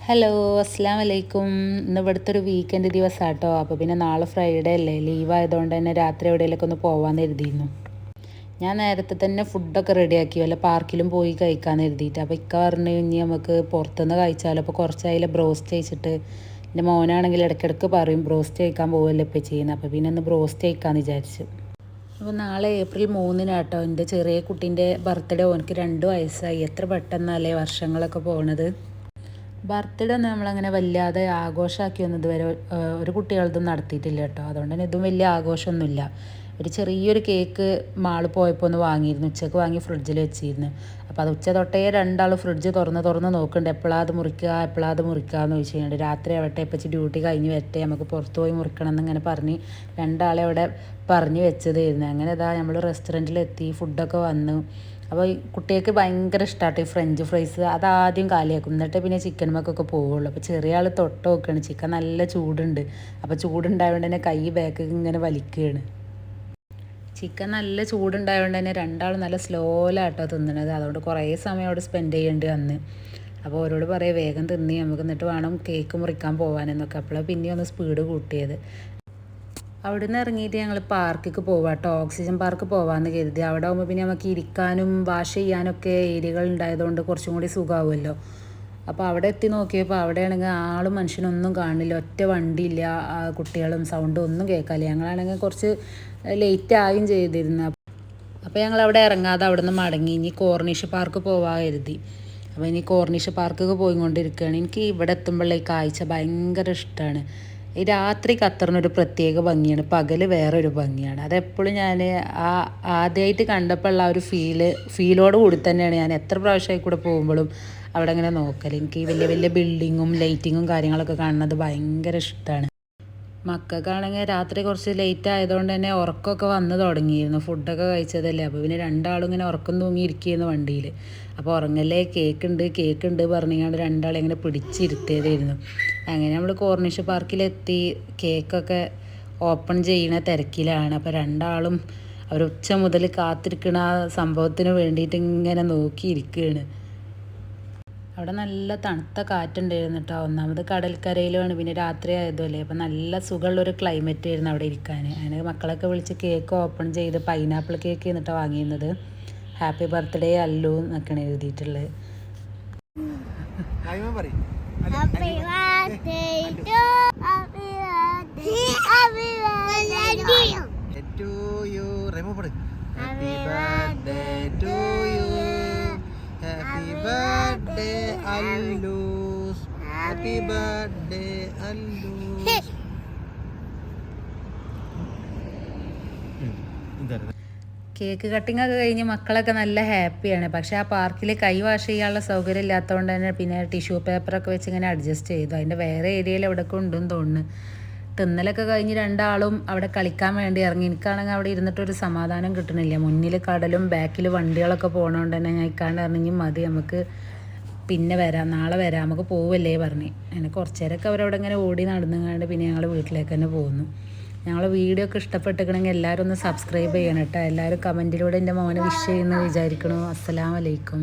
Hello, അസ്സാം വലൈക്കും. ഇന്ന് ഇവിടുത്തെ ഒരു വീക്കെൻഡ് ദിവസമാട്ടോ. അപ്പോൾ പിന്നെ നാളെ ഫ്രൈഡേ അല്ലേ, ലീവ് ആയതുകൊണ്ട് തന്നെ രാത്രി എവിടെയെങ്കിലൊക്കെ ഒന്ന് പോകാമെന്ന് കരുതിയിരുന്നു. ഞാൻ നേരത്തെ തന്നെ ഫുഡൊക്കെ റെഡിയാക്കി, വല്ല പാർക്കിലും പോയി കഴിക്കാമെന്ന് കരുതിയിട്ട്. അപ്പോൾ ഇക്ക പറഞ്ഞു ഇനി നമുക്ക് പുറത്തുനിന്ന് കഴിച്ചാലോ. അപ്പോൾ കുറച്ചായാലും ബ്രോസ്റ്റ് കഴിച്ചിട്ട്, എൻ്റെ മോനാണെങ്കിൽ ഇടയ്ക്കിടയ്ക്ക് പറയും ബ്രോസ്റ്റ് കഴിക്കാൻ പോകുമല്ലോ ഇപ്പോൾ ചെയ്യുന്നത്. അപ്പോൾ പിന്നെ ഒന്ന് ബ്രോസ്റ്റ് കഴിക്കാമെന്ന് വിചാരിച്ചു. അപ്പോൾ നാളെ ഏപ്രിൽ 3-നാട്ടോ എൻ്റെ ചെറിയ കുട്ടീൻ്റെ ബർത്ത്ഡേ. ഓനക്ക് 2 വയസ്സായി. എത്ര പെട്ടെന്നല്ലേ വർഷങ്ങളൊക്കെ പോകണത്. ബർത്ത്ഡേ ഒന്നും നമ്മളങ്ങനെ വല്ലാതെ ആഘോഷമാക്കിയൊന്നും ഇതുവരെ ഒരു കുട്ടികളതും നടത്തിയിട്ടില്ല കേട്ടോ. അതുകൊണ്ട് തന്നെ ഇതും വലിയ ആഘോഷമൊന്നുമില്ല. ഒരു ചെറിയൊരു കേക്ക് മാള് പോയപ്പോൾ ഒന്ന് വാങ്ങിയിരുന്നു. ഉച്ചക്ക് വാങ്ങി ഫ്രിഡ്ജിൽ വെച്ചിരുന്നു. അപ്പോൾ അത് ഉച്ച തൊട്ടേ രണ്ടാൾ ഫ്രിഡ്ജ് തുറന്ന് നോക്കുന്നുണ്ട്. എപ്പോഴാത് മുറിക്കുക എന്ന് ചോദിച്ചു കഴിഞ്ഞാൽ രാത്രി ആവട്ടെ, ഇപ്പച്ചി ഡ്യൂട്ടി കഴിഞ്ഞ് വരട്ടെ, നമുക്ക് പുറത്ത് പോയി മുറിക്കണം എന്നിങ്ങനെ പറഞ്ഞ് രണ്ടാളെ അവിടെ പറഞ്ഞു വെച്ചതായിരുന്നു. അങ്ങനെ ഇതാ നമ്മൾ റെസ്റ്റോറൻറ്റിലെത്തി, ഫുഡൊക്കെ വന്നു. അപ്പോൾ ഈ കുട്ടികൾക്ക് ഭയങ്കര ഇഷ്ടമാട്ടോ ഈ ഫ്രഞ്ച് ഫ്രൈസ്. അതാദ്യം കാലിയാക്കും, എന്നിട്ട് പിന്നെ ചിക്കനുമൊക്കെ പോവുള്ളൂ. അപ്പോൾ ചെറിയ ആൾ തൊട്ട് നോക്കുകയാണ്. ചിക്കൻ നല്ല ചൂടുണ്ട്. അപ്പോൾ ചൂടുണ്ടായതുകൊണ്ട് തന്നെ കൈ ബാക്ക് ഇങ്ങനെ വലിക്കുകയാണ്. ചിക്കൻ നല്ല ചൂടുണ്ടായതുകൊണ്ട് തന്നെ രണ്ടാളും നല്ല സ്ലോയിലാട്ടോ തിന്നണത്. അതുകൊണ്ട് കുറേ സമയം അവിടെ സ്പെൻഡ് ചെയ്യേണ്ടി വന്ന്. അപ്പോൾ ഓരോട് പറയാം വേഗം തിന്നി, നമുക്ക് എന്നിട്ട് വേണം കേക്ക് മുറിക്കാൻ പോകാനെന്നൊക്കെ. അപ്പോഴാണ് പിന്നെ ഒന്ന് സ്പീഡ് കൂട്ടിയത്. അവിടെ നിന്ന് ഇറങ്ങിയിട്ട് ഞങ്ങൾ പാർക്കിലേക്ക് പോവാം കേട്ടോ. ഓക്സിജൻ പാർക്ക് പോകാമെന്ന് കരുതി. അവിടെ ആകുമ്പോൾ പിന്നെ നമുക്ക് ഇരിക്കാനും വാഷ് ചെയ്യാനൊക്കെ ഏരിയകൾ ഉണ്ടായതുകൊണ്ട് കുറച്ചും കൂടി സുഖമാവുമല്ലോ. അപ്പോൾ അവിടെ എത്തി നോക്കിയപ്പോൾ അവിടെയാണെങ്കിൽ ആളും മനുഷ്യനൊന്നും കാണില്ല. ഒറ്റ വണ്ടിയില്ല, കുട്ടികളും സൗണ്ടും ഒന്നും കേൾക്കാനില്ല. ഞങ്ങളാണെങ്കിൽ കുറച്ച് ലേറ്റ് ആയും ചെയ്തിരുന്നു. അപ്പോൾ ഞങ്ങൾ അവിടെ ഇറങ്ങാതെ അവിടെ നിന്ന് മടങ്ങി. ഇനി കോർണിഷ് പാർക്ക് പോവാൻ കരുതി. അപ്പോൾ ഇനി കോർണിഷ് പാർക്കൊക്കെ പോയിക്കൊണ്ടിരിക്കുകയാണ്. എനിക്ക് ഇവിടെ എത്തുമ്പോഴുള്ള ഈ കാഴ്ച ഭയങ്കര ഇഷ്ടമാണ്. ഈ രാത്രി ഖത്തറിനൊരു പ്രത്യേക ഭംഗിയാണ്, പകൽ വേറൊരു ഭംഗിയാണ്. അതെപ്പോഴും ഞാൻ ആദ്യമായിട്ട് കണ്ടപ്പോഴുള്ള ആ ഒരു ഫീലോട് കൂടി തന്നെയാണ് ഞാൻ എത്ര പ്രാവശ്യമായി കൂടെ പോകുമ്പോഴും അവിടെ ഇങ്ങനെ നോക്കൽ. എനിക്ക് ഈ വലിയ വലിയ ബിൽഡിങ്ങും ലൈറ്റിങ്ങും കാര്യങ്ങളൊക്കെ കാണുന്നത് ഭയങ്കര ഇഷ്ടമാണ്. മക്കൾക്കാണെങ്കിൽ രാത്രി കുറച്ച് ലേറ്റ് ആയതുകൊണ്ട് തന്നെ ഉറക്കമൊക്കെ വന്ന് തുടങ്ങിയിരുന്നു. ഫുഡൊക്കെ കഴിച്ചതല്ലേ. അപ്പോൾ പിന്നെ രണ്ടാളും ഇങ്ങനെ ഉറക്കം തൂങ്ങിയിരിക്കുകയായിരുന്നു വണ്ടിയിൽ. അപ്പോൾ ഉറങ്ങല്ലേ, കേക്കുണ്ട് പറഞ്ഞുകൊണ്ട് രണ്ടാളെ ഇങ്ങനെ പിടിച്ചിരുത്തിയതായിരുന്നു. അങ്ങനെ നമ്മൾ കോർണിഷ് പാർക്കിലെത്തി. കേക്കൊക്കെ ഓപ്പൺ ചെയ്യുന്ന തിരക്കിലാണ്. അപ്പോൾ രണ്ടാളും അവർ ഉച്ച മുതൽ കാത്തിരിക്കുന്ന ആ സംഭവത്തിന് വേണ്ടിയിട്ട് ഇങ്ങനെ നോക്കിയിരിക്കുകയാണ്. അവിടെ നല്ല തണുത്ത കാറ്റുണ്ടായിരുന്നു കേട്ടോ. ഒന്നാമത് കടൽക്കരയിലുമാണ്, പിന്നെ രാത്രി ആയതുമല്ലേ. അപ്പം നല്ല സുഖമുള്ളൊരു ക്ലൈമറ്റ് ആയിരുന്നു അവിടെ ഇരിക്കാൻ. അങ്ങനെ മക്കളൊക്കെ വിളിച്ച് കേക്ക് ഓപ്പൺ ചെയ്ത് പൈനാപ്പിൾ കേക്ക് എന്നിട്ടാണ് വാങ്ങിയിരുന്നത്. ഹാപ്പി ബർത്ത്ഡേ അല്ലു എന്നൊക്കെയാണ് എഴുതിയിട്ടുള്ളത്. Happy birthday Allus. Happy birthday Allus. Cake cutting ഒക്കെ കഴിഞ്ഞ് മക്കളൊക്കെ നല്ല ഹാപ്പിയാണ്. പക്ഷേ ആ പാർക്കിൽ കൈ വാഷ് ചെയ്യാനുള്ള സൗകര്യം ഇല്ലാത്തതുകൊണ്ട് തന്നെ പിന്നെ ടിഷ്യൂ പേപ്പറൊക്കെ വെച്ച് ഇങ്ങനെ അഡ്ജസ്റ്റ് ചെയ്തു. അതിൻ്റെ വേറെ ഏരിയയിൽ എവിടെയൊക്കെ ഉണ്ടെന്ന് തോന്നുന്നു. തിന്നലൊക്കെ കഴിഞ്ഞ് രണ്ടാളും അവിടെ കളിക്കാൻ വേണ്ടി ഇറങ്ങി. എനിക്കാണെങ്കിൽ അവിടെ ഇരുന്നിട്ടൊരു സമാധാനം കിട്ടണില്ല. മുന്നിൽ കടലും ബാക്കിൽ വണ്ടികളൊക്കെ പോകണതുകൊണ്ട് തന്നെ ഞാൻ ഇക്കാണ്ട് ഇറങ്ങി മതി, നമുക്ക് പിന്നെ വരാം, നാളെ വരാം, നമുക്ക് പോവല്ലേ പറഞ്ഞ്. അങ്ങനെ കുറച്ച് നേരമൊക്കെ അവരവിടെ ഇങ്ങനെ ഓടി നടന്നുകൊണ്ട് പിന്നെ ഞങ്ങൾ വീട്ടിലേക്ക് തന്നെ പോകുന്നു. ഞങ്ങൾ വീഡിയോ ഒക്കെ ഇഷ്ടപ്പെട്ടിരിക്കണമെങ്കിൽ എല്ലാവരും ഒന്ന് സബ്സ്ക്രൈബ് ചെയ്യണം കേട്ടോ. എല്ലാവരും കമൻറ്റിലൂടെ എൻ്റെ മോനെ വിഷ് ചെയ്യുമെന്ന് വിചാരിക്കണു. അസ്സലാമു അലൈക്കും.